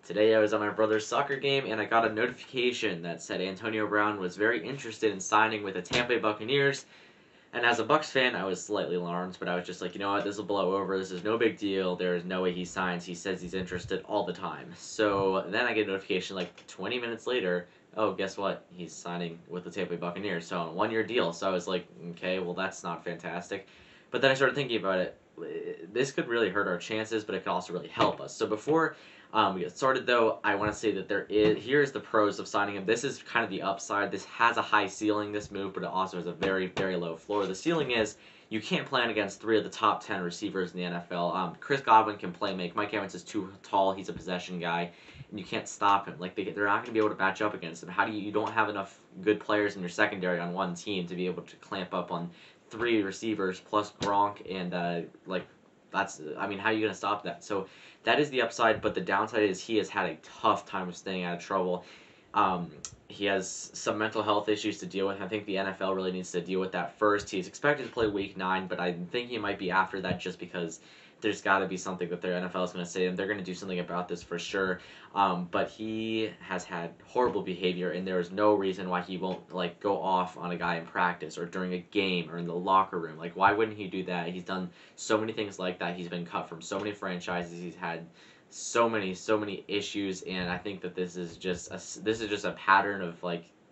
Today I was at my brother's soccer game and I got a notification that said Antonio Brown was very interested in signing with the Tampa Bay Buccaneers. And as a Bucs fan, I was slightly alarmed, but I was just like, you know what, this will blow over. This is no big deal. There is no way he signs. He says he's interested all the time. So then I get a notification like 20 minutes later. Oh, guess what? He's signing with the Tampa Bay Buccaneers. So on a one-year deal. So I was like, okay, well that's not fantastic. But then I started thinking about it. This could really hurt our chances, but it could also really help us. So before we get started, though, I want to say that here's the pros of signing him. This is kind of the upside. This has a high ceiling, this move, but it also has a very, very low floor. The ceiling is you can't plan against 3 of the top 10 receivers in the NFL. Chris Godwin can play make. Mike Evans is too tall. He's a possession guy, and you can't stop him. Like they're not going to be able to match up against him. How do you don't have enough good players in your secondary on one team to be able to clamp up on 3 receivers plus Gronk and that's, I mean, how are you going to stop that? So that is the upside, but the downside is he has had a tough time of staying out of trouble. He has some mental health issues to deal with. I think the NFL really needs to deal with that first. He's expected to play Week 9, but I think he might be after that just because there's got to be something that their NFL is going to say, and they're going to do something about this for sure. But he has had horrible behavior, and there is no reason why he won't go off on a guy in practice or during a game or in the locker room. Like, why wouldn't he do that? He's done so many things like that. He's been cut from so many franchises. He's had so many issues, and I think that this is just a pattern of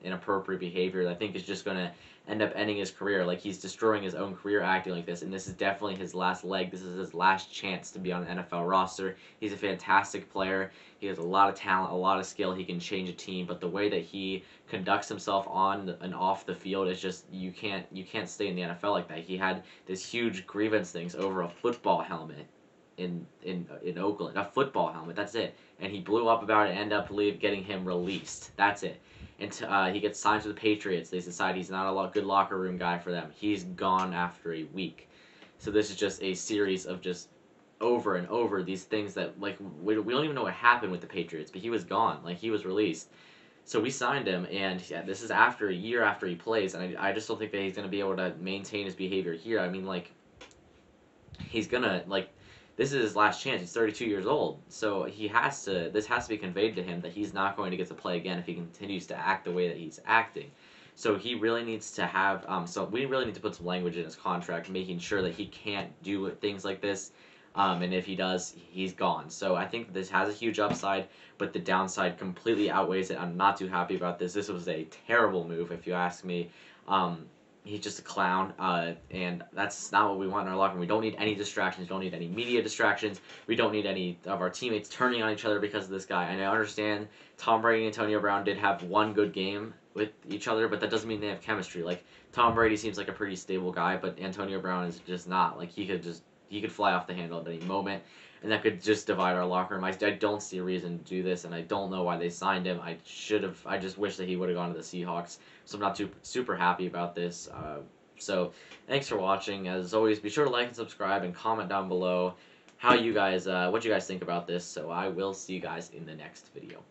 inappropriate behavior that I think is just going to end up ending his career. Like, he's destroying his own career acting like this, and this is definitely his last leg. This is his last chance to be on an NFL roster. He's a fantastic player. He has a lot of talent, a lot of skill. He can change a team, but the way that he conducts himself on and off the field is just you can't stay in the NFL like that. He had this huge grievance things over a football helmet in Oakland, a football helmet. That's it. And he blew up about it. Ended up getting him released. That's it. And he gets signed to the Patriots. They decide he's not a good locker room guy for them. He's gone after a week. So this is just a series of just over and over these things that we don't even know what happened with the Patriots, but he was gone. He was released. So we signed him, and yeah, this is after a year after he plays, and I just don't think that he's going to be able to maintain his behavior here. I mean, he's going to, this is his last chance. He's 32 years old, so this has to be conveyed to him that he's not going to get to play again if he continues to act the way that he's acting. So he really needs to have, so we really need to put some language in his contract, making sure that he can't do things like this, and if he does, he's gone. So I think this has a huge upside, but the downside completely outweighs it. I'm not too happy about this. This was a terrible move, if you ask me. He's just a clown, and that's not what we want in our locker room. We don't need any distractions. We don't need any media distractions. We don't need any of our teammates turning on each other because of this guy. And I understand Tom Brady and Antonio Brown did have one good game with each other, but that doesn't mean they have chemistry. Tom Brady seems like a pretty stable guy, but Antonio Brown is just not. He could fly off the handle at any moment, and that could just divide our locker room. I don't see a reason to do this, and I don't know why they signed him. I just wish that he would have gone to the Seahawks. So I'm not super happy about this. So thanks for watching. As always, be sure to like and subscribe and comment down below what you guys think about this. So I will see you guys in the next video.